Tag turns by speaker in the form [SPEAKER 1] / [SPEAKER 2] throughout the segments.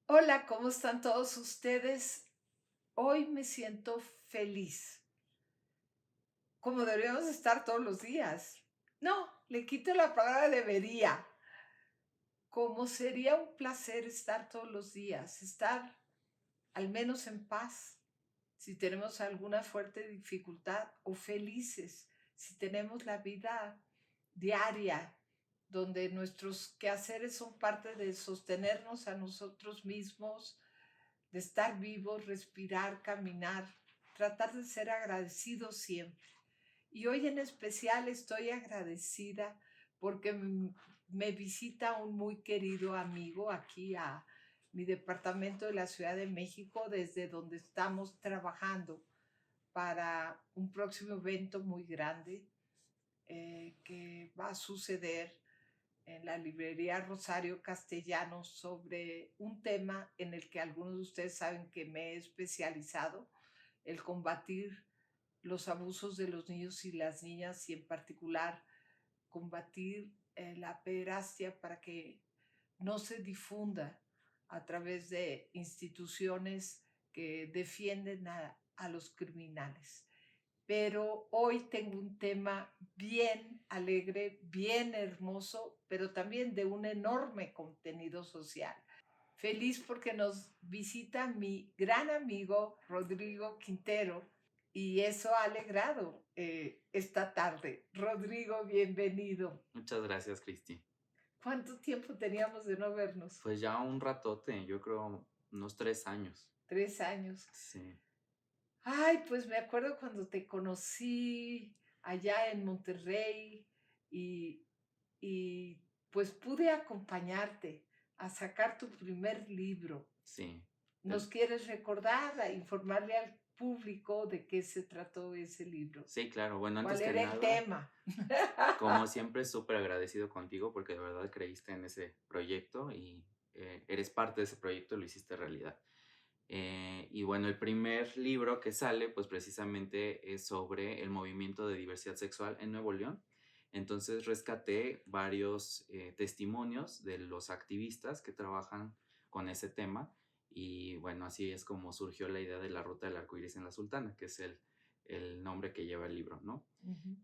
[SPEAKER 1] Hola, ¿cómo están todos ustedes? Hoy me siento feliz, como deberíamos estar todos los días. No, le quito la palabra debería. Como sería un placer estar todos los días, estar al menos en paz, si tenemos alguna fuerte dificultad, o felices, si tenemos la vida diaria, donde nuestros quehaceres son parte de sostenernos a nosotros mismos, de estar vivos, respirar, caminar, tratar de ser agradecidos siempre. Y hoy en especial estoy agradecida porque me visita un muy querido amigo aquí a mi departamento de la Ciudad de México, desde donde estamos trabajando para un próximo evento muy grande que va a suceder en la librería Rosario Castellanos sobre un tema en el que algunos de ustedes saben que me he especializado, el combatir los abusos de los niños y las niñas y en particular combatir la pederastia para que no se difunda a través de instituciones que defienden a los criminales. Pero hoy tengo un tema bien alegre, bien hermoso, pero también de un enorme contenido social. Feliz porque nos visita mi gran amigo Rodrigo Quintero y eso ha alegrado esta tarde. Rodrigo, bienvenido.
[SPEAKER 2] Muchas gracias, Cristi.
[SPEAKER 1] ¿Cuánto tiempo teníamos de no vernos?
[SPEAKER 2] Pues ya un ratote, yo creo unos 3 años.
[SPEAKER 1] 3 años.
[SPEAKER 2] Sí,
[SPEAKER 1] Ay, pues me acuerdo cuando te conocí allá en Monterrey y, y pues pude acompañarte a sacar tu primer libro.
[SPEAKER 2] sí.
[SPEAKER 1] ¿Nos quieres recordar, a informarle al público de qué se trató ese libro?
[SPEAKER 2] Sí, claro. Bueno, antes
[SPEAKER 1] ¿Cuál
[SPEAKER 2] que
[SPEAKER 1] era el
[SPEAKER 2] nada,
[SPEAKER 1] tema?
[SPEAKER 2] como siempre, súper agradecido contigo porque de verdad creíste en ese proyecto y eres parte de ese proyecto, lo hiciste realidad. Y bueno, el primer libro que sale, pues precisamente es sobre el movimiento de diversidad sexual en Nuevo León. Entonces rescaté varios testimonios de los activistas que trabajan con ese tema y bueno, así es como surgió la idea de la Ruta del Arco Iris en la Sultana, que es el nombre que lleva el libro, ¿no?
[SPEAKER 1] Ujú.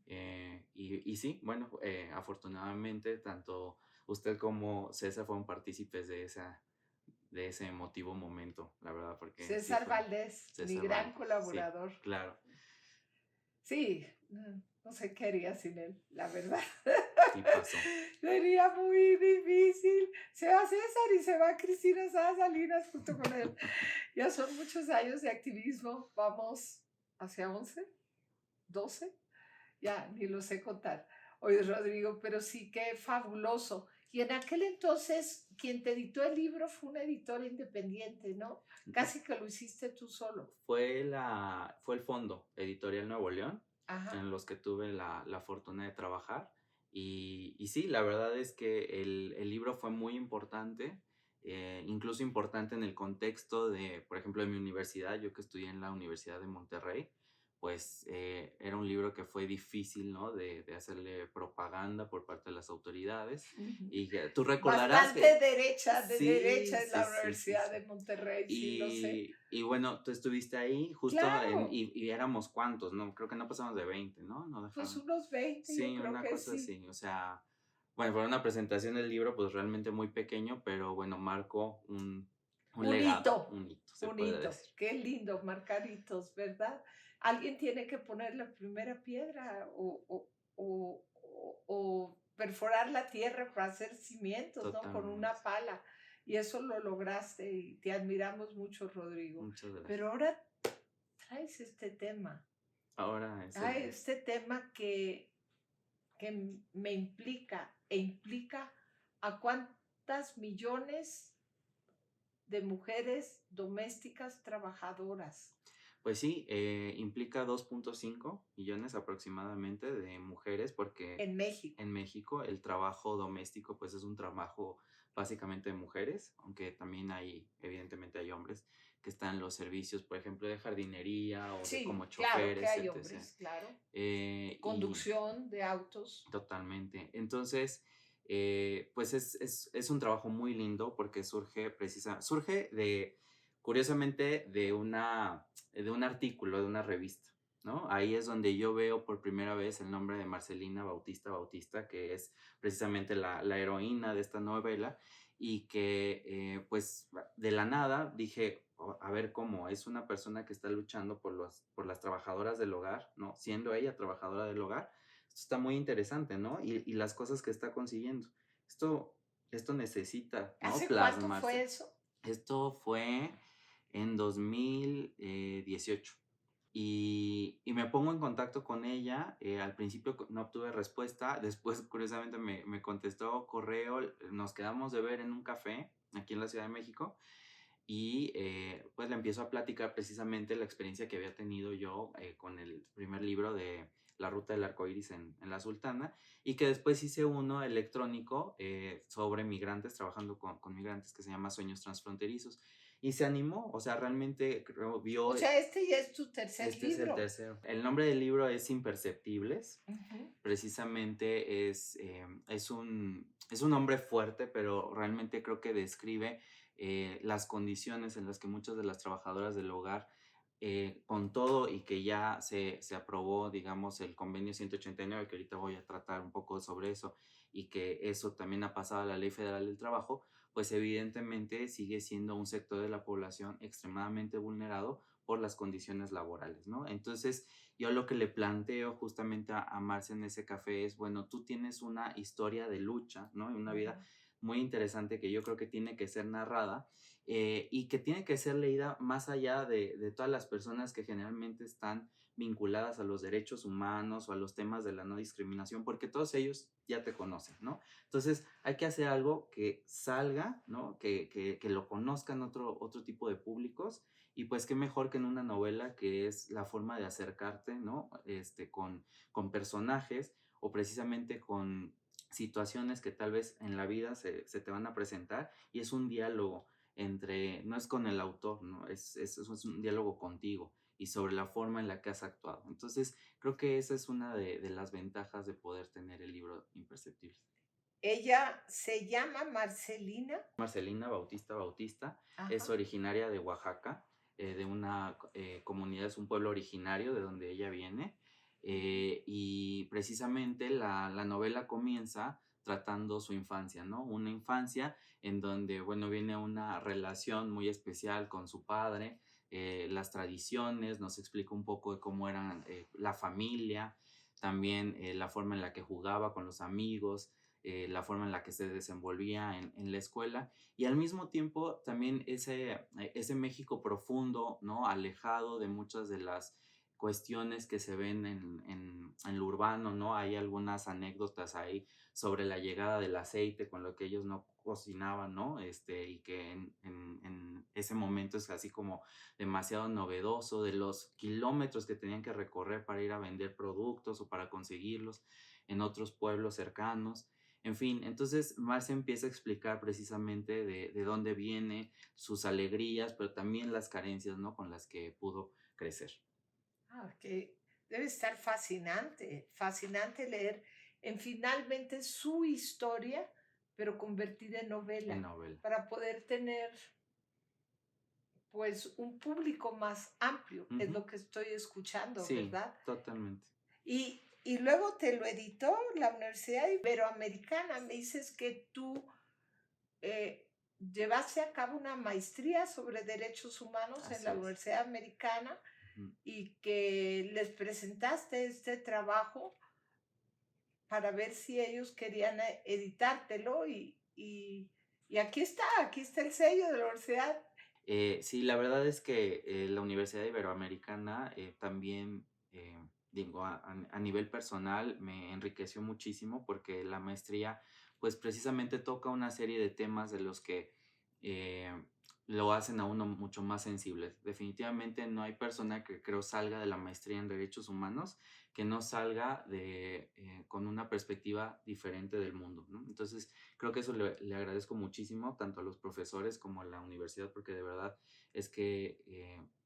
[SPEAKER 2] Y sí, bueno, afortunadamente tanto usted como César fueron partícipes de ese emotivo momento, la verdad, porque sí
[SPEAKER 1] César
[SPEAKER 2] fue
[SPEAKER 1] Valdés, mi
[SPEAKER 2] César
[SPEAKER 1] gran
[SPEAKER 2] Valdés, sí,
[SPEAKER 1] colaborador.
[SPEAKER 2] claro,
[SPEAKER 1] Sí, no sé qué haría sin él, la verdad.
[SPEAKER 2] sí pasó.
[SPEAKER 1] Sería muy difícil. Se va César y se va Cristina Sáenz Salinas junto con él. Ya son muchos años de activismo. Vamos hacia 11, 12. Ya ni lo sé contar. Oye, Rodrigo, pero sí que fabuloso. Y en aquel entonces, quien te editó el libro fue una editora independiente, ¿no? Casi que lo hiciste tú solo.
[SPEAKER 2] Fue el Fondo Editorial Nuevo León,
[SPEAKER 1] Ajá.
[SPEAKER 2] en los que tuve la fortuna de trabajar. Y sí, la verdad es que el libro fue muy importante, incluso importante en el contexto de, por ejemplo, de mi universidad, yo que estudié en la Universidad de Monterrey, pues era un libro que fue difícil, ¿no? De hacerle propaganda por parte de las autoridades.
[SPEAKER 1] Ujú.
[SPEAKER 2] Y que tú recordarás
[SPEAKER 1] Bastante
[SPEAKER 2] que
[SPEAKER 1] derecha, de
[SPEAKER 2] sí,
[SPEAKER 1] derecha es
[SPEAKER 2] sí,
[SPEAKER 1] la
[SPEAKER 2] sí, sí,
[SPEAKER 1] Universidad
[SPEAKER 2] sí.
[SPEAKER 1] de Monterrey, sí lo sé.
[SPEAKER 2] Y bueno, tú estuviste ahí justo
[SPEAKER 1] Claro,
[SPEAKER 2] y éramos cuantos, ¿no? Creo que no pasamos de 20, ¿no? No
[SPEAKER 1] pues
[SPEAKER 2] dejaron.
[SPEAKER 1] unos 20, yo
[SPEAKER 2] Sí,
[SPEAKER 1] creo
[SPEAKER 2] una
[SPEAKER 1] que
[SPEAKER 2] cosa
[SPEAKER 1] sí.
[SPEAKER 2] así. O sea, bueno, fue una presentación del libro, pues realmente muy pequeño, pero bueno, marcó un legado, un hito, se
[SPEAKER 1] Un
[SPEAKER 2] puede
[SPEAKER 1] hito.
[SPEAKER 2] decir.
[SPEAKER 1] Qué lindo marcar hitos, ¿verdad? Alguien tiene que poner la primera piedra o perforar la tierra para hacer cimientos, ¿no? Con una
[SPEAKER 2] Totalmente.
[SPEAKER 1] pala. Y eso lo lograste y te admiramos mucho, Rodrigo.
[SPEAKER 2] Muchas
[SPEAKER 1] Pero
[SPEAKER 2] gracias.
[SPEAKER 1] ahora traes este tema.
[SPEAKER 2] Ahora es
[SPEAKER 1] Traes
[SPEAKER 2] el.
[SPEAKER 1] este tema que me implica e implica a cuántas millones de mujeres domésticas trabajadoras
[SPEAKER 2] Pues sí, implica 2.5 millones aproximadamente de mujeres, porque
[SPEAKER 1] en México.
[SPEAKER 2] en México el trabajo doméstico pues es un trabajo básicamente de mujeres, aunque también hay, evidentemente hay hombres que están en los servicios, por ejemplo, de jardinería o de como
[SPEAKER 1] Sí, claro que
[SPEAKER 2] choferes,
[SPEAKER 1] hay
[SPEAKER 2] etc.
[SPEAKER 1] hombres, claro.
[SPEAKER 2] Y
[SPEAKER 1] Conducción de autos.
[SPEAKER 2] totalmente. Entonces, pues es un trabajo muy lindo porque surge curiosamente, de un artículo de una revista, ¿no? Ahí es donde yo veo por primera vez el nombre de Marcelina Bautista Bautista, que es precisamente la heroína de esta novela, y que, pues, de la nada dije, a ver cómo es una persona que está luchando por las trabajadoras del hogar, ¿no? Siendo ella trabajadora del hogar, esto está muy interesante, ¿no? Y las cosas que está consiguiendo. Esto, esto necesita, ¿no?
[SPEAKER 1] ¿Hace cuánto fue
[SPEAKER 2] Plasmarse.
[SPEAKER 1] eso?
[SPEAKER 2] Esto fue en 2018 y me pongo en contacto con ella. Al principio no obtuve respuesta, después curiosamente me contestó correo, nos quedamos de ver en un café aquí en la Ciudad de México y pues le empiezo a platicar precisamente la experiencia que había tenido yo con el primer libro de La Ruta del Arco Iris en La Sultana, y que después hice uno electrónico sobre migrantes, trabajando con migrantes, que se llama Sueños Transfronterizos. Y se animó, o sea, realmente creo,
[SPEAKER 1] O
[SPEAKER 2] vio,
[SPEAKER 1] sea, este ya es tu tercer
[SPEAKER 2] este es el
[SPEAKER 1] libro.
[SPEAKER 2] tercero. El nombre del libro es Imperceptibles.
[SPEAKER 1] Ujú.
[SPEAKER 2] Precisamente es un hombre fuerte, pero realmente creo que describe las condiciones en las que muchas de las trabajadoras del hogar, con todo y que ya se aprobó, digamos, el convenio 189, que ahorita voy a tratar un poco sobre eso, y que eso también ha pasado a la Ley Federal del Trabajo, pues evidentemente sigue siendo un sector de la población extremadamente vulnerado por las condiciones laborales, ¿no? Entonces, yo lo que le planteo justamente a Marce en ese café es, bueno, tú tienes una historia de lucha, ¿no? Y una vida
[SPEAKER 1] Ujú.
[SPEAKER 2] muy interesante que yo creo que tiene que ser narrada, y que tiene que ser leída más allá de todas las personas que generalmente están vinculadas a los derechos humanos o a los temas de la no discriminación, porque todos ellos ya te conocen, ¿no? Entonces hay que hacer algo que salga, ¿no? Que lo conozcan otro tipo de públicos, y pues qué mejor que en una novela, que es la forma de acercarte, ¿no? Con personajes o precisamente con situaciones que tal vez en la vida se te van a presentar, y es un diálogo no es con el autor, ¿no? Es un diálogo contigo y sobre la forma en la que has actuado. Entonces, creo que esa es una de las ventajas de poder tener el libro Imperceptibles.
[SPEAKER 1] Ella se llama Marcelina.
[SPEAKER 2] Marcelina Bautista Bautista es
[SPEAKER 1] Ajá.
[SPEAKER 2] originaria de Oaxaca, de una comunidad, es un pueblo originario de donde ella viene,
[SPEAKER 1] Ujú.
[SPEAKER 2] y precisamente la novela comienza tratando su infancia, ¿no? Una infancia en donde, bueno, viene una relación muy especial con su padre, las tradiciones, nos explica un poco de cómo eran la familia, también la forma en la que jugaba con los amigos, la forma en la que se desenvolvía en la escuela, y al mismo tiempo también ese México profundo, ¿no? Alejado de muchas de las cuestiones que se ven en lo urbano, ¿no? Hay algunas anécdotas ahí sobre la llegada del aceite, con lo que ellos no cocinaban, ¿no? Y que en ese momento es así como demasiado novedoso, de los kilómetros que tenían que recorrer para ir a vender productos o para conseguirlos en otros pueblos cercanos. En fin, entonces Marcia empieza a explicar precisamente de dónde viene, sus alegrías, pero también las carencias, ¿no? Con las que pudo crecer.
[SPEAKER 1] Que debe estar fascinante, fascinante leer en finalmente su historia, pero convertida en
[SPEAKER 2] En
[SPEAKER 1] novela,
[SPEAKER 2] novela.
[SPEAKER 1] para poder tener pues un público más amplio, es
[SPEAKER 2] Ujú.
[SPEAKER 1] lo que estoy escuchando,
[SPEAKER 2] Sí,
[SPEAKER 1] ¿verdad?
[SPEAKER 2] totalmente.
[SPEAKER 1] Y luego te lo editó la Universidad Iberoamericana. Me dices que tú llevaste a cabo una maestría sobre derechos humanos en
[SPEAKER 2] Así
[SPEAKER 1] la
[SPEAKER 2] es.
[SPEAKER 1] Universidad Americana
[SPEAKER 2] Ujú.
[SPEAKER 1] y que les presentaste este trabajo para ver si ellos querían editártelo y aquí está el sello de la universidad.
[SPEAKER 2] Sí, la verdad es que la Universidad Iberoamericana también, digo, a nivel personal me enriqueció muchísimo porque la maestría, pues precisamente toca una serie de temas de los que eh, lo hacen a uno mucho más sensible. Definitivamente no hay persona que creo salga de la maestría en derechos humanos que no salga con una perspectiva diferente del mundo, ¿no? Entonces, creo que eso le agradezco muchísimo tanto a los profesores como a la universidad, porque de verdad es que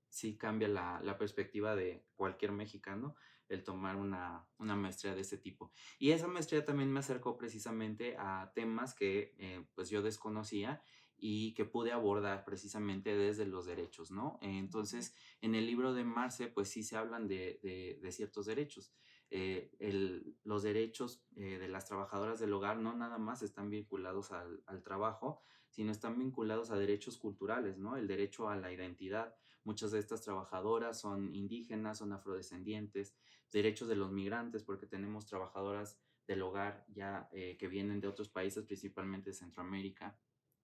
[SPEAKER 2] sí cambia la perspectiva de cualquier mexicano el tomar una maestría de ese tipo. Y esa maestría también me acercó precisamente a temas que pues yo desconocía y que pude abordar precisamente desde los derechos, ¿no?
[SPEAKER 1] Ujú.
[SPEAKER 2] Entonces, en el libro de Marce, pues sí se hablan de ciertos derechos. Los derechos de las trabajadoras del hogar no nada más están vinculados al trabajo, sino están vinculados a derechos culturales, ¿no? El derecho a la identidad. Muchas de estas trabajadoras son indígenas, son afrodescendientes, derechos de los migrantes, porque tenemos trabajadoras del hogar ya que vienen de otros países, principalmente de Centroamérica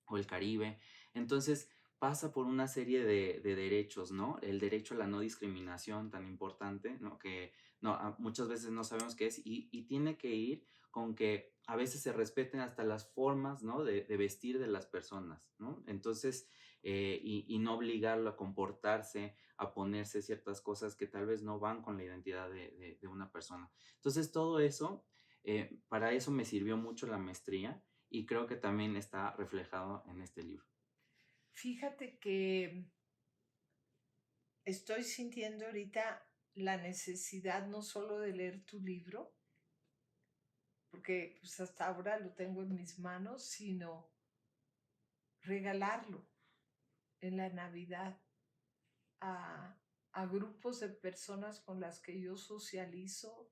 [SPEAKER 2] o el Caribe. Entonces, pasa por una serie de derechos, ¿no? El derecho a la no discriminación tan importante, ¿no? Que no, muchas veces no sabemos qué es y tiene que ir con que a veces se respeten hasta las formas, ¿no? De vestir de las personas, ¿no? Entonces, y no obligarlo a comportarse, a ponerse ciertas cosas que tal vez no van con la identidad de una persona. Entonces, todo eso, para eso me sirvió mucho la maestría y creo que también está reflejado en este libro.
[SPEAKER 1] Fíjate que estoy sintiendo ahorita la necesidad no solo de leer tu libro, porque pues hasta ahora lo tengo en mis manos, sino regalarlo en la Navidad a, a grupos de personas con las que yo socializo,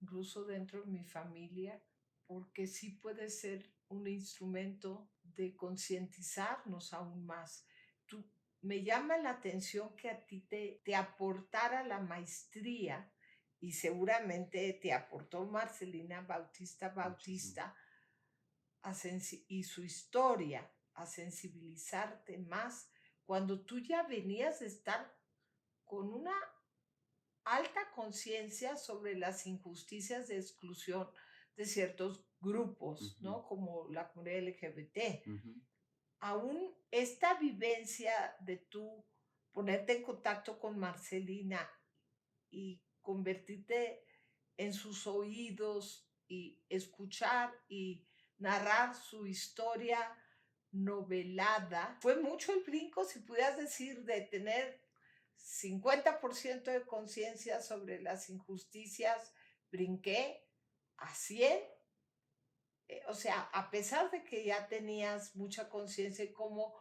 [SPEAKER 1] incluso dentro de mi familia, porque sí puede ser un instrumento de concientizarnos aún más. Tú, me llama la atención que a ti te aportara la maestría y seguramente te aportó Marcelina Bautista
[SPEAKER 2] Muchísimo.
[SPEAKER 1] Bautista y su historia a sensibilizarte más cuando tú ya venías de estar con una alta conciencia sobre las injusticias de exclusión de ciertos grupos,
[SPEAKER 2] Ujú,
[SPEAKER 1] ¿no? Como la comunidad LGBT.
[SPEAKER 2] ujú,
[SPEAKER 1] Aún esta vivencia de tú ponerte en contacto con Marcelina y convertirte en sus oídos y escuchar y narrar su historia novelada. Fue mucho el brinco, si pudieras decir, de tener 50% de conciencia sobre las injusticias, brinqué a 100. O sea, a pesar de que ya tenías mucha conciencia de cómo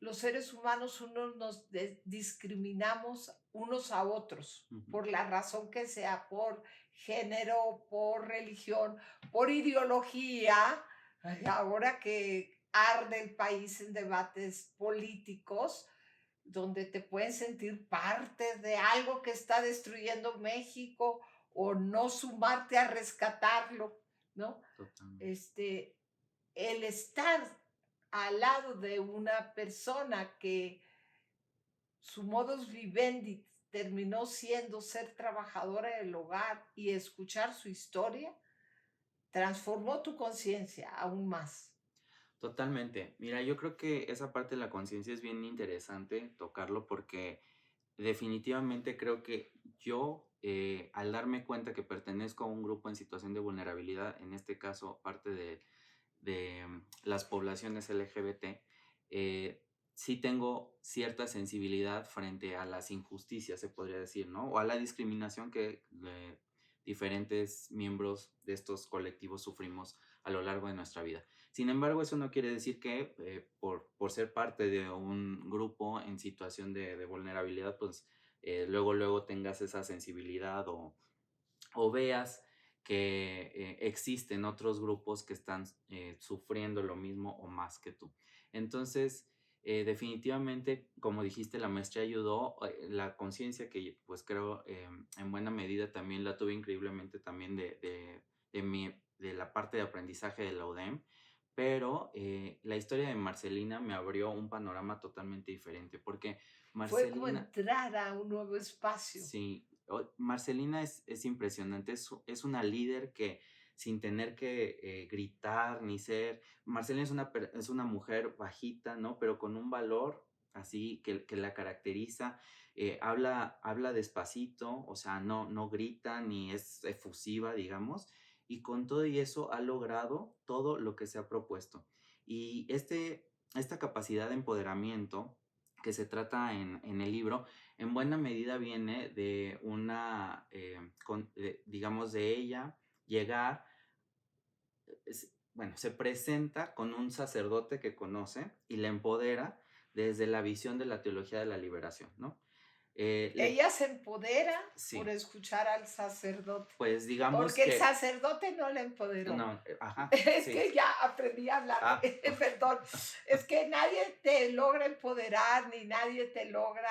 [SPEAKER 1] los seres humanos unos nos discriminamos unos a otros
[SPEAKER 2] ujú.
[SPEAKER 1] por la razón que sea, por género, por religión, por ideología. Ay, ahora que arde el país en debates políticos, donde te pueden sentir parte de algo que está destruyendo México o no sumarte a rescatarlo, ¿no?
[SPEAKER 2] Totalmente.
[SPEAKER 1] Este, el estar al lado de una persona que su modus vivendi terminó siendo ser trabajadora del hogar y escuchar su historia, transformó tu conciencia aún más.
[SPEAKER 2] Totalmente. Mira, yo creo que esa parte de la conciencia es bien interesante tocarlo porque definitivamente creo que yo, al darme cuenta que pertenezco a un grupo en situación de vulnerabilidad, en este caso parte de las poblaciones LGBT, sí tengo cierta sensibilidad frente a las injusticias, se podría decir, ¿no? O a la discriminación que diferentes miembros de estos colectivos sufrimos a lo largo de nuestra vida. Sin embargo, eso no quiere decir que por ser parte de un grupo en situación de vulnerabilidad, pues luego tengas esa sensibilidad o veas que existen otros grupos que están sufriendo lo mismo o más que tú. Entonces, definitivamente, como dijiste, la maestría ayudó, la conciencia que pues creo en buena medida también la tuve increíblemente también de la parte de aprendizaje de la UDEM, pero la historia de Marcelina me abrió un panorama totalmente diferente, porque
[SPEAKER 1] Fue como
[SPEAKER 2] Marcelina,
[SPEAKER 1] entrar a un nuevo espacio.
[SPEAKER 2] sí, Marcelina es impresionante, es una líder que sin tener que gritar ni ser, Marcelina es una mujer bajita, ¿no? Pero con un valor así que la caracteriza, habla despacito, o sea, no grita ni es efusiva, digamos, y con todo y eso ha logrado todo lo que se ha propuesto. Y esta capacidad de empoderamiento que se trata en el libro, en buena medida viene de una, digamos, de ella llegar, bueno, se presenta con un sacerdote que conoce y la empodera desde la visión de la teología de la liberación, ¿no? Le,
[SPEAKER 1] Ella se empodera por
[SPEAKER 2] sí,
[SPEAKER 1] escuchar al sacerdote,
[SPEAKER 2] pues digamos
[SPEAKER 1] porque el
[SPEAKER 2] que,
[SPEAKER 1] sacerdote no la empoderó.
[SPEAKER 2] no, ajá,
[SPEAKER 1] Es
[SPEAKER 2] sí,
[SPEAKER 1] que ya aprendí a hablar,
[SPEAKER 2] ah,
[SPEAKER 1] perdón, es que nadie te logra empoderar ni nadie te logra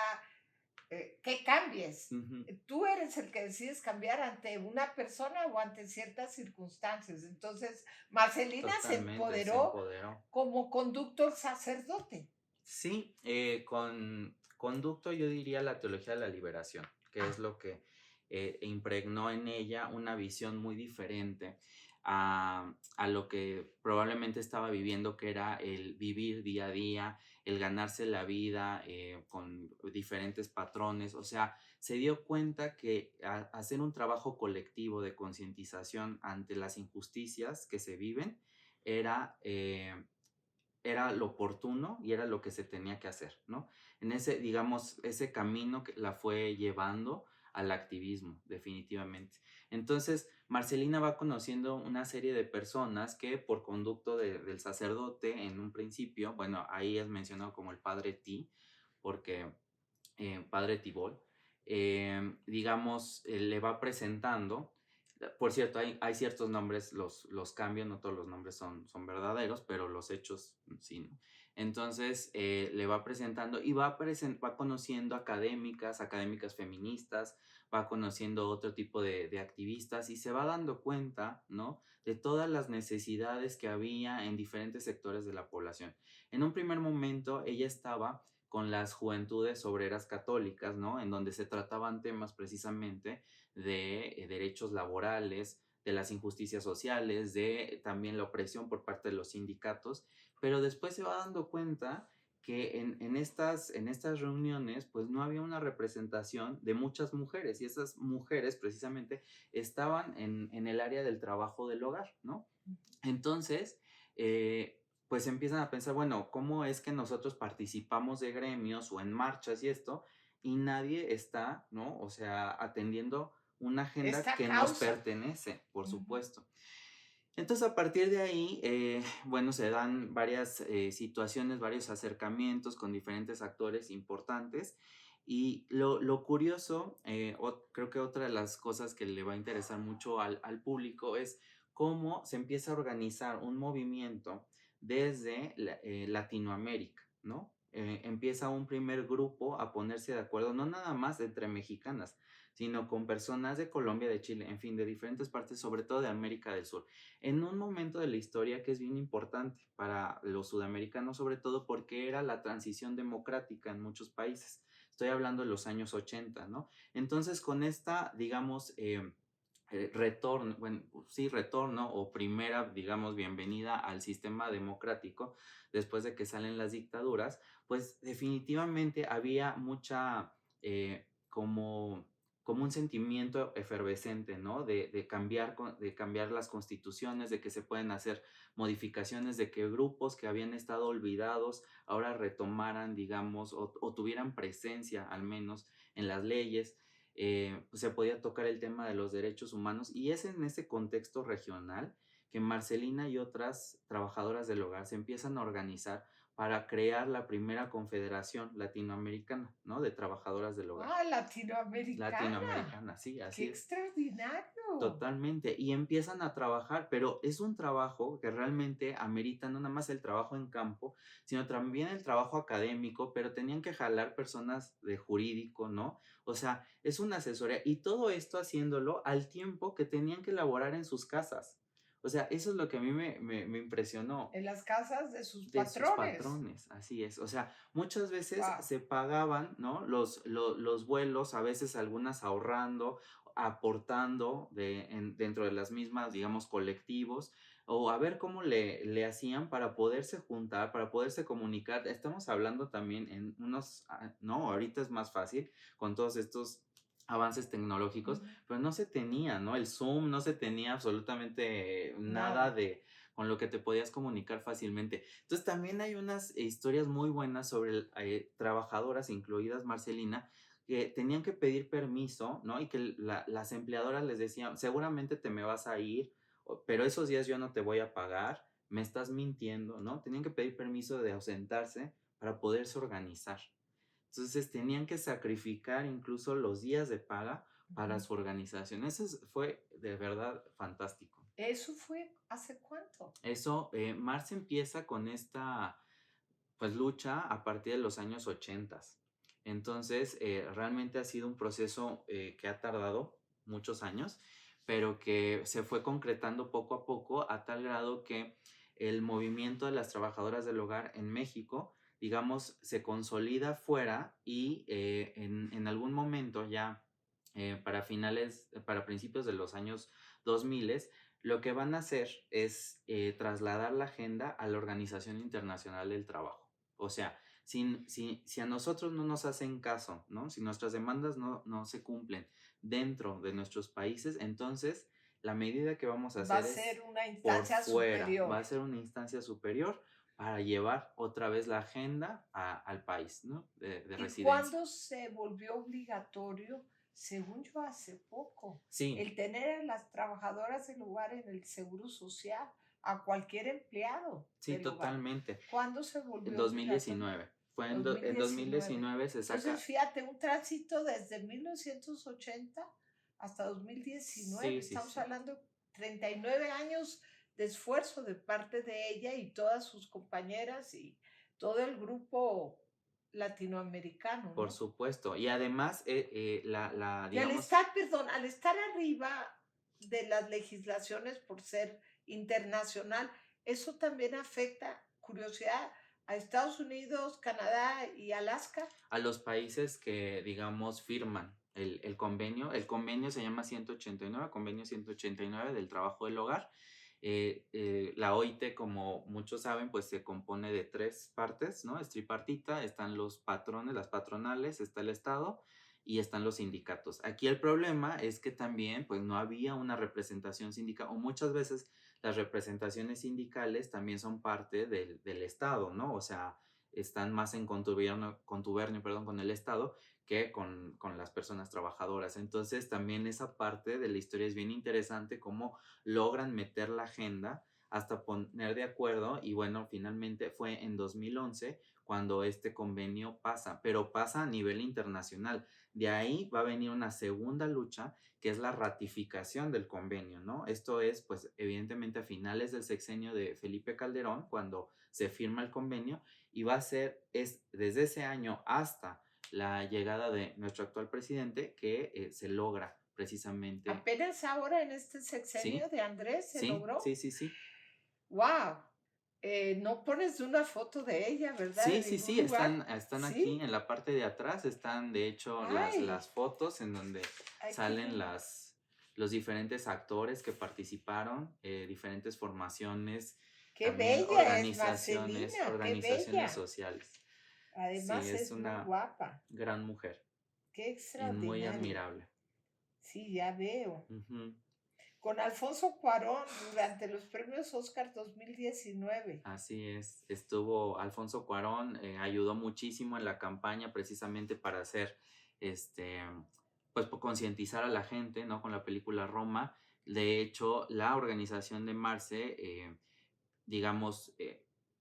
[SPEAKER 1] que cambies.
[SPEAKER 2] ujú,
[SPEAKER 1] Tú eres el que decides cambiar ante una persona o ante ciertas circunstancias. Entonces, Marcelina se
[SPEAKER 2] totalmente, se
[SPEAKER 1] empoderó
[SPEAKER 2] empoderó.
[SPEAKER 1] como conducto sacerdote.
[SPEAKER 2] Sí, con conducto yo diría la teología de la liberación, que es
[SPEAKER 1] Ah,
[SPEAKER 2] lo que impregnó en ella una visión muy diferente a lo que probablemente estaba viviendo, que era el vivir día a día, el ganarse la vida con diferentes patrones. O sea, se dio cuenta que hacer un trabajo colectivo de concientización ante las injusticias que se viven era... era lo oportuno y era lo que se tenía que hacer, ¿no? En ese, digamos, ese camino que la fue llevando al activismo, definitivamente. Entonces, Marcelina va conociendo una serie de personas que por conducto del sacerdote en un principio, bueno, ahí es mencionado como el padre Ti, porque padre Tibol, digamos, le va presentando. Por cierto, hay ciertos nombres, los cambian, no todos los nombres son verdaderos, pero los hechos sí, ¿no? Entonces, le va presentando y va conociendo académicas feministas, va conociendo otro tipo de activistas y se va dando cuenta, ¿no? De todas las necesidades que había en diferentes sectores de la población. En un primer momento, ella estaba con las juventudes obreras católicas, ¿no? En donde se trataban temas precisamente de derechos laborales, de las injusticias sociales, de también la opresión por parte de los sindicatos, pero después se va dando cuenta que en estas reuniones pues no había una representación de muchas mujeres y esas mujeres precisamente estaban en el área del trabajo del hogar, ¿no? Entonces, pues empiezan a pensar, bueno, ¿cómo es que nosotros participamos de gremios o en marchas y esto y nadie está, ¿no? O sea, atendiendo una agenda
[SPEAKER 1] esta
[SPEAKER 2] que nos
[SPEAKER 1] causa.
[SPEAKER 2] pertenece, por
[SPEAKER 1] Ujú.
[SPEAKER 2] supuesto. Entonces, a partir de ahí, bueno, se dan varias situaciones, varios acercamientos con diferentes actores importantes. Y lo curioso, creo que otra de las cosas que le va a interesar mucho al público es cómo se empieza a organizar un movimiento desde Latinoamérica, ¿no? Empieza un primer grupo a ponerse de acuerdo, no nada más entre mexicanas, sino con personas de Colombia, de Chile, en fin, de diferentes partes, sobre todo de América del Sur en un momento de la historia que es bien importante para los sudamericanos, sobre todo porque era la transición democrática en muchos países. Estoy hablando de los años 80, ¿no? Entonces, con esta, digamos, retorno, bueno, sí, retorno o primera, digamos, bienvenida al sistema democrático después de que salen las dictaduras, pues definitivamente había mucha, como un sentimiento efervescente, ¿no? De cambiar, de cambiar las constituciones, de que se pueden hacer modificaciones, de que grupos que habían estado olvidados ahora retomaran, digamos, o tuvieran presencia al menos en las leyes. Pues se podía tocar el tema de los derechos humanos y es en ese contexto regional que Marcelina y otras trabajadoras del hogar se empiezan a organizar para crear la primera confederación latinoamericana, ¿no? De trabajadoras del hogar.
[SPEAKER 1] Ah, latinoamericana.
[SPEAKER 2] Latinoamericana, sí,
[SPEAKER 1] Qué
[SPEAKER 2] así es.
[SPEAKER 1] extraordinario.
[SPEAKER 2] Totalmente. Y empiezan a trabajar, pero es un trabajo que realmente amerita no nada más el trabajo en campo, sino también el trabajo académico, pero tenían que jalar personas de jurídico, ¿no? O sea, es una asesoría y todo esto haciéndolo al tiempo que tenían que elaborar en sus casas. O sea, eso es lo que a mí me impresionó
[SPEAKER 1] En las casas de sus
[SPEAKER 2] de sus
[SPEAKER 1] patrones.
[SPEAKER 2] patrones, así es. O sea, muchas veces
[SPEAKER 1] Wow.
[SPEAKER 2] se pagaban, ¿no? Los vuelos, a veces algunas ahorrando, aportando dentro de las mismas, digamos, colectivos, o a ver cómo le hacían para poderse juntar, para poderse comunicar. Estamos hablando también en unos, no, ahorita es más fácil con todos estos avances tecnológicos, pero no se tenía, ¿no? El Zoom, no se tenía absolutamente nada
[SPEAKER 1] Nada.
[SPEAKER 2] de con lo que te podías comunicar fácilmente. Entonces también hay unas historias muy buenas sobre trabajadoras, incluidas Marcelina, que tenían que pedir permiso, ¿no? Y que las empleadoras les decían, seguramente te me vas a ir, pero esos días yo no te voy a pagar, me estás mintiendo, ¿no? Tenían que pedir permiso de ausentarse para poderse organizar. Entonces tenían que sacrificar incluso los días de paga para
[SPEAKER 1] Ujú.
[SPEAKER 2] su organización. Fue de verdad fantástico.
[SPEAKER 1] ¿Eso fue hace cuánto?
[SPEAKER 2] Eso, Marx empieza con esta pues lucha a partir de los años 80. Entonces, realmente ha sido un proceso que ha tardado muchos años, pero que se fue concretando poco a poco a tal grado que el movimiento de las trabajadoras del hogar en México, digamos, se consolida fuera y en algún momento ya para principios de los años 2000, lo que van a hacer es trasladar la agenda a la Organización Internacional del Trabajo. O sea, si a nosotros no nos hacen caso, ¿no? Si nuestras demandas no se cumplen dentro de nuestros países, entonces la medida que vamos a
[SPEAKER 1] Va a
[SPEAKER 2] hacer
[SPEAKER 1] ser
[SPEAKER 2] es
[SPEAKER 1] una
[SPEAKER 2] por
[SPEAKER 1] instancia
[SPEAKER 2] fuera,
[SPEAKER 1] superior.
[SPEAKER 2] va a ser una instancia superior para llevar otra vez la agenda al país, ¿no? De
[SPEAKER 1] ¿Y
[SPEAKER 2] residencia.
[SPEAKER 1] cuándo se volvió obligatorio, según yo hace poco,
[SPEAKER 2] Sí,
[SPEAKER 1] el tener a las trabajadoras del hogar en el seguro social, a cualquier empleado
[SPEAKER 2] sí,
[SPEAKER 1] del hogar?
[SPEAKER 2] totalmente.
[SPEAKER 1] ¿Cuándo se
[SPEAKER 2] En
[SPEAKER 1] volvió obligatorio?
[SPEAKER 2] 2019. En
[SPEAKER 1] 2019.
[SPEAKER 2] 2019 se
[SPEAKER 1] Entonces,
[SPEAKER 2] saca.
[SPEAKER 1] fíjate, un tránsito desde 1980 hasta
[SPEAKER 2] Sí,
[SPEAKER 1] 2019.
[SPEAKER 2] sí,
[SPEAKER 1] Estamos
[SPEAKER 2] sí.
[SPEAKER 1] hablando de 39 años de esfuerzo de parte de ella y todas sus compañeras y todo el grupo latinoamericano,
[SPEAKER 2] Por
[SPEAKER 1] ¿no?
[SPEAKER 2] supuesto. Y además,
[SPEAKER 1] Y al
[SPEAKER 2] digamos,
[SPEAKER 1] estar, perdón, al estar arriba de las legislaciones por ser internacional, eso también afecta, curiosidad, a Estados Unidos, Canadá y Alaska.
[SPEAKER 2] a los países que, digamos, firman el convenio se llama 189, convenio 189 del trabajo del hogar. La OIT, como muchos saben, pues se compone de tres partes, ¿no? Es tripartita, están los patrones, las patronales, está el Estado y están los sindicatos. Aquí el problema es que también, pues no había una representación sindical, o muchas veces las representaciones sindicales también son parte del Estado, ¿no? O sea, están más en contubernio, perdón, con el Estado que con las personas trabajadoras. Entonces, también esa parte de la historia es bien interesante, cómo logran meter la agenda hasta poner de acuerdo y bueno, finalmente fue en 2011 cuando este convenio pasa, pero pasa a nivel internacional. De ahí va a venir una segunda lucha que es la ratificación del convenio, ¿no? Esto es, pues, evidentemente a finales del sexenio de Felipe Calderón, cuando se firma el convenio, y va a ser, es desde ese año hasta la llegada de nuestro actual presidente que se logra precisamente.
[SPEAKER 1] Apenas ahora en este sexenio
[SPEAKER 2] Sí,
[SPEAKER 1] de Andrés se
[SPEAKER 2] sí,
[SPEAKER 1] logró.
[SPEAKER 2] sí, sí, sí.
[SPEAKER 1] ¡Wow! No pones una foto de ella, ¿verdad?
[SPEAKER 2] Sí,
[SPEAKER 1] En
[SPEAKER 2] sí,
[SPEAKER 1] ningún
[SPEAKER 2] sí,
[SPEAKER 1] lugar.
[SPEAKER 2] están aquí
[SPEAKER 1] ¿Sí?
[SPEAKER 2] en la parte de atrás, están de hecho
[SPEAKER 1] ¡Ay!
[SPEAKER 2] las fotos en donde
[SPEAKER 1] ¡Ay, qué
[SPEAKER 2] salen
[SPEAKER 1] lindo!
[SPEAKER 2] los diferentes actores que participaron, diferentes formaciones,
[SPEAKER 1] ¡Qué
[SPEAKER 2] también
[SPEAKER 1] bella es Marcelina! ¡Qué
[SPEAKER 2] organizaciones
[SPEAKER 1] bella!
[SPEAKER 2] sociales. Sí,
[SPEAKER 1] Además
[SPEAKER 2] es
[SPEAKER 1] es muy
[SPEAKER 2] una
[SPEAKER 1] guapa.
[SPEAKER 2] gran mujer
[SPEAKER 1] ¡Qué
[SPEAKER 2] y muy
[SPEAKER 1] extraordinario!
[SPEAKER 2] admirable.
[SPEAKER 1] Sí, ya veo.
[SPEAKER 2] Ujú.
[SPEAKER 1] Con Alfonso Cuarón durante los premios Oscar 2019.
[SPEAKER 2] Así es, estuvo Alfonso Cuarón, ayudó muchísimo en la campaña precisamente para hacer, este, pues concientizar a la gente, ¿no? Con la película Roma. De hecho, la organización de Marce, digamos,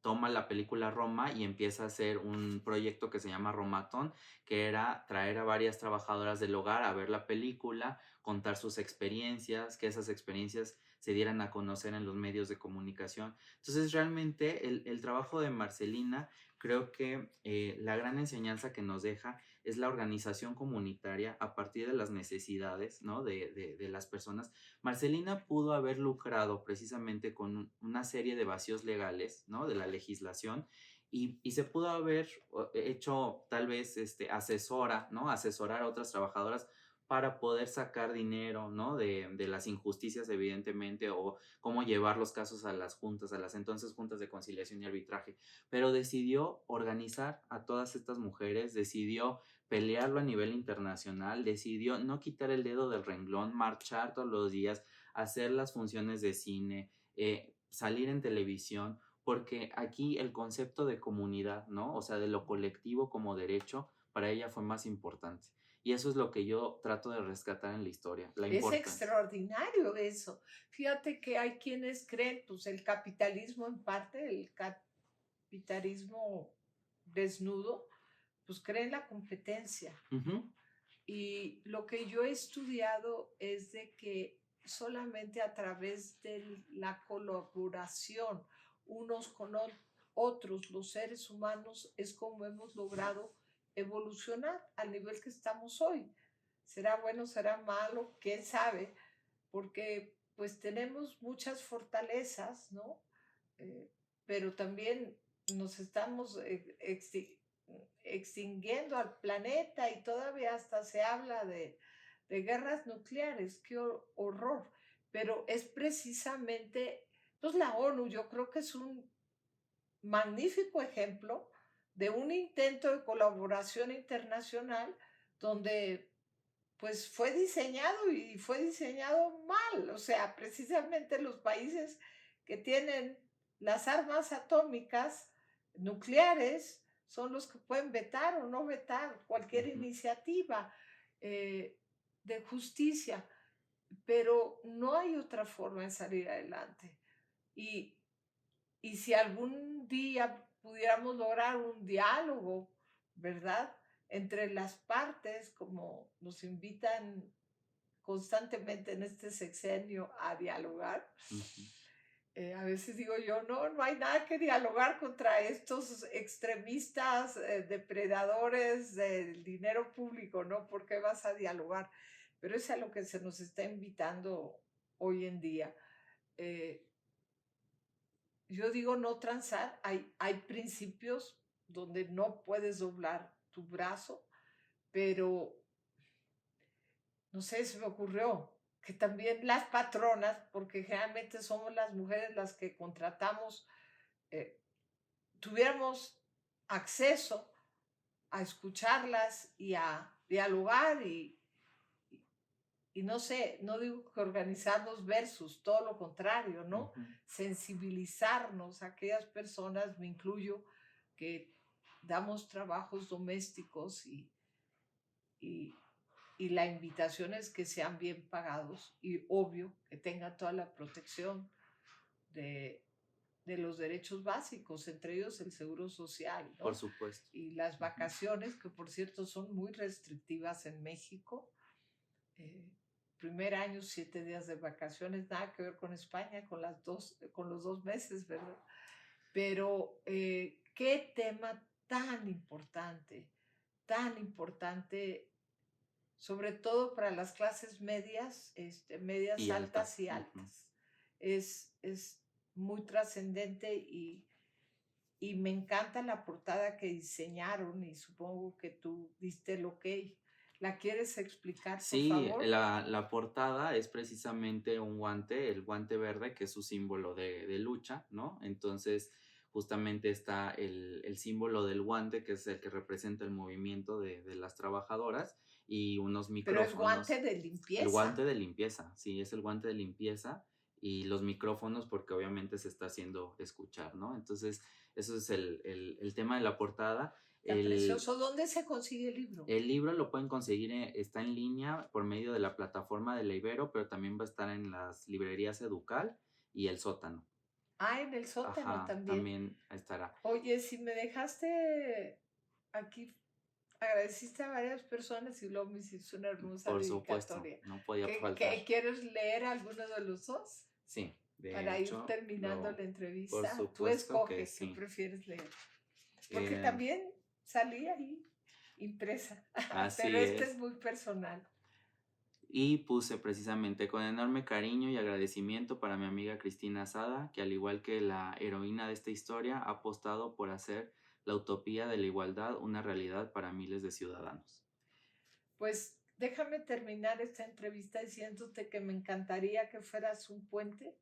[SPEAKER 2] toma la película Roma y empieza a hacer un proyecto que se llama Romatón, que era traer a varias trabajadoras del hogar a ver la película, contar sus experiencias, que esas experiencias se dieran a conocer en los medios de comunicación. Entonces, realmente el trabajo de Marcelina, creo que la gran enseñanza que nos deja es la organización comunitaria a partir de las necesidades, ¿no? De las personas. Marcelina pudo haber lucrado precisamente con una serie de vacíos legales, ¿no? De la legislación y se pudo haber hecho tal vez asesora, ¿no? Asesorar a otras trabajadoras para poder sacar dinero, ¿no? De las injusticias, evidentemente, o cómo llevar los casos a las juntas, a las entonces juntas de conciliación y arbitraje. Pero decidió organizar a todas estas mujeres, decidió pelearlo a nivel internacional, decidió no quitar el dedo del renglón, marchar todos los días, hacer las funciones de cine, salir en televisión, porque aquí el concepto de comunidad, ¿no? O sea, de lo colectivo como derecho, para ella fue más importante. Y eso es lo que yo trato de rescatar en la historia, la
[SPEAKER 1] Es
[SPEAKER 2] importancia.
[SPEAKER 1] extraordinario eso. Fíjate que hay quienes creen, pues el capitalismo en parte, el capitalismo desnudo, pues cree en la competencia.
[SPEAKER 2] Ujú,
[SPEAKER 1] Y lo que yo he estudiado es de que solamente a través de la colaboración unos con otros, los seres humanos, es como hemos logrado evolucionar al nivel que estamos hoy. ¿Será bueno, será malo? ¿Quién sabe? Porque pues tenemos muchas fortalezas, ¿no? Eh, pero también nos estamos extinguiendo al planeta y todavía hasta se habla de guerras nucleares, qué horror. Pero es precisamente, pues la ONU yo creo que es un magnífico ejemplo de un intento de colaboración internacional donde pues fue diseñado mal, o sea, precisamente los países que tienen las armas atómicas nucleares son los que pueden vetar o no vetar cualquier
[SPEAKER 2] ujú.
[SPEAKER 1] iniciativa eh, de justicia, pero no hay otra forma de salir adelante. Y, y si algún día pudiéramos lograr un diálogo, ¿verdad? Entre las partes, como nos invitan constantemente en este sexenio a dialogar.
[SPEAKER 2] Ujú.
[SPEAKER 1] A veces digo yo, no, no hay nada que dialogar contra estos extremistas, depredadores del dinero público, ¿no? ¿Por qué vas a dialogar? Pero es a lo que se nos está invitando hoy en día. Eh, yo digo no transar, hay principios donde no puedes doblar tu brazo, pero no sé, se me ocurrió que también las patronas, porque generalmente somos las mujeres las que contratamos, eh, tuviéramos acceso a escucharlas y a dialogar y no sé, no digo que organizarnos versus, todo lo contrario, ¿no?
[SPEAKER 2] Ujú.
[SPEAKER 1] Sensibilizarnos a aquellas personas, me incluyo, que damos trabajos domésticos y, y la invitación es que sean bien pagados y obvio que tengan toda la protección de, de los derechos básicos, entre ellos el seguro social,
[SPEAKER 2] Por
[SPEAKER 1] ¿no?
[SPEAKER 2] supuesto.
[SPEAKER 1] Y las
[SPEAKER 2] Ujú.
[SPEAKER 1] vacaciones, que por cierto son muy restrictivas en México. Eh, primer año, 7 días de vacaciones, nada que ver con España, con los 2 meses, ¿verdad? Pero qué tema tan importante sobre todo para las clases medias, medias
[SPEAKER 2] Y
[SPEAKER 1] altas
[SPEAKER 2] altas.
[SPEAKER 1] y
[SPEAKER 2] Ujú.
[SPEAKER 1] altas. Es muy trascendente y me encanta la portada que diseñaron y supongo que tú diste el ok. ¿La quieres explicar, por
[SPEAKER 2] Sí,
[SPEAKER 1] favor?
[SPEAKER 2] la portada es precisamente un guante, el guante verde, que es su símbolo de lucha, ¿no? Entonces, justamente está el símbolo del guante, que es el que representa el movimiento de las trabajadoras, y unos
[SPEAKER 1] Pero es guante
[SPEAKER 2] micrófonos.
[SPEAKER 1] de
[SPEAKER 2] El guante
[SPEAKER 1] limpieza.
[SPEAKER 2] de limpieza, sí, es el guante de limpieza, y los micrófonos porque obviamente se está haciendo escuchar, ¿no? Entonces, eso es el tema de la portada.
[SPEAKER 1] Está
[SPEAKER 2] El,
[SPEAKER 1] precioso. ¿Dónde se consigue el libro?
[SPEAKER 2] el libro lo pueden conseguir, está en línea por medio de la plataforma de la Ibero, pero también va a estar en las librerías Educal y El Sótano.
[SPEAKER 1] Ah, en el sótano
[SPEAKER 2] Ajá,
[SPEAKER 1] también.
[SPEAKER 2] también estará.
[SPEAKER 1] Oye, si me dejaste aquí, agradeciste a varias personas y luego me hiciste una hermosa
[SPEAKER 2] Por supuesto,
[SPEAKER 1] dedicatoria.
[SPEAKER 2] no podía
[SPEAKER 1] ¿Qué
[SPEAKER 2] faltar.
[SPEAKER 1] quieres leer alguno de los dos
[SPEAKER 2] Sí, de
[SPEAKER 1] para ir
[SPEAKER 2] hecho,
[SPEAKER 1] terminando la
[SPEAKER 2] por
[SPEAKER 1] entrevista? Tú
[SPEAKER 2] supuesto que
[SPEAKER 1] escoge qué
[SPEAKER 2] sí.
[SPEAKER 1] prefieres leer, porque
[SPEAKER 2] Eh,
[SPEAKER 1] también salí ahí impresa, pero
[SPEAKER 2] Así
[SPEAKER 1] este es
[SPEAKER 2] es.
[SPEAKER 1] muy personal.
[SPEAKER 2] Y puse precisamente con enorme cariño y agradecimiento para mi amiga Cristina Sada, que al igual que la heroína de esta historia, ha apostado por hacer la utopía de la igualdad una realidad para miles de ciudadanos.
[SPEAKER 1] Pues déjame terminar esta entrevista diciéndote que me encantaría que fueras un puente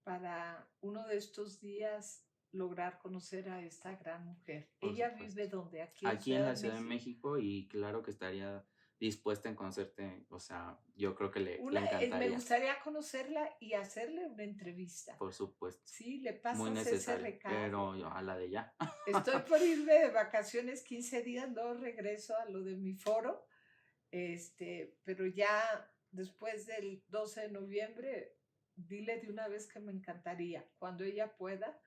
[SPEAKER 1] para uno de estos días lograr conocer a esta gran mujer.
[SPEAKER 2] Por
[SPEAKER 1] Ella vive
[SPEAKER 2] supuesto.
[SPEAKER 1] donde, aquí en
[SPEAKER 2] Aquí en
[SPEAKER 1] Ciudad
[SPEAKER 2] la
[SPEAKER 1] de
[SPEAKER 2] Ciudad de
[SPEAKER 1] México.
[SPEAKER 2] México, y claro que estaría dispuesta en conocerte, o sea, yo creo que le
[SPEAKER 1] Me
[SPEAKER 2] encantaría,
[SPEAKER 1] gustaría conocerla y hacerle una entrevista.
[SPEAKER 2] por supuesto.
[SPEAKER 1] Sí, le
[SPEAKER 2] Muy
[SPEAKER 1] pasas ese
[SPEAKER 2] necesario,
[SPEAKER 1] recado.
[SPEAKER 2] pero a la de ya.
[SPEAKER 1] Estoy por irme de vacaciones 15 días, no regreso a lo de mi foro, pero ya después del 12 de noviembre, dile de una vez que me encantaría, cuando ella pueda,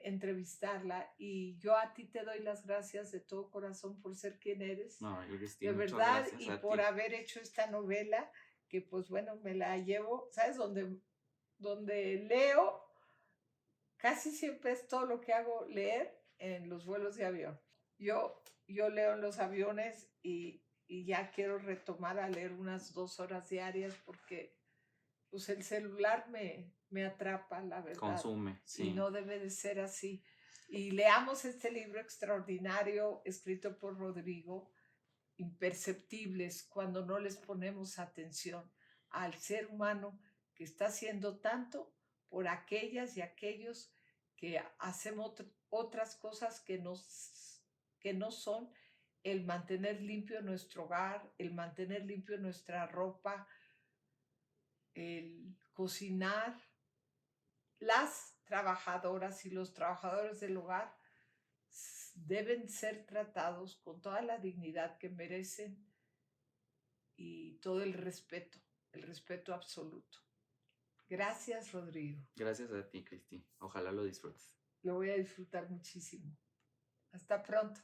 [SPEAKER 1] entrevistarla. Y yo a ti te doy las gracias de todo corazón por ser quien eres,
[SPEAKER 2] No,
[SPEAKER 1] de
[SPEAKER 2] Cristi, muchas
[SPEAKER 1] verdad,
[SPEAKER 2] gracias
[SPEAKER 1] y
[SPEAKER 2] a
[SPEAKER 1] por
[SPEAKER 2] ti.
[SPEAKER 1] haber hecho esta novela, que pues bueno, me la llevo, ¿sabes? Donde leo, casi siempre es todo lo que hago leer en los vuelos de avión. Yo leo en los aviones y ya quiero retomar a leer unas 2 horas diarias porque pues el celular me atrapa, la verdad,
[SPEAKER 2] Consume,
[SPEAKER 1] y
[SPEAKER 2] sí.
[SPEAKER 1] no debe de ser así. Y leamos este libro extraordinario escrito por Rodrigo, Imperceptibles, cuando no les ponemos atención al ser humano que está haciendo tanto por aquellas y aquellos que hacemos otras cosas que no son el mantener limpio nuestro hogar, el mantener limpio nuestra ropa, el cocinar. Las trabajadoras y los trabajadores del hogar deben ser tratados con toda la dignidad que merecen y todo el respeto absoluto. Gracias, Rodrigo.
[SPEAKER 2] Gracias a ti, Cristi. Ojalá lo disfrutes.
[SPEAKER 1] Lo voy a disfrutar muchísimo. Hasta pronto.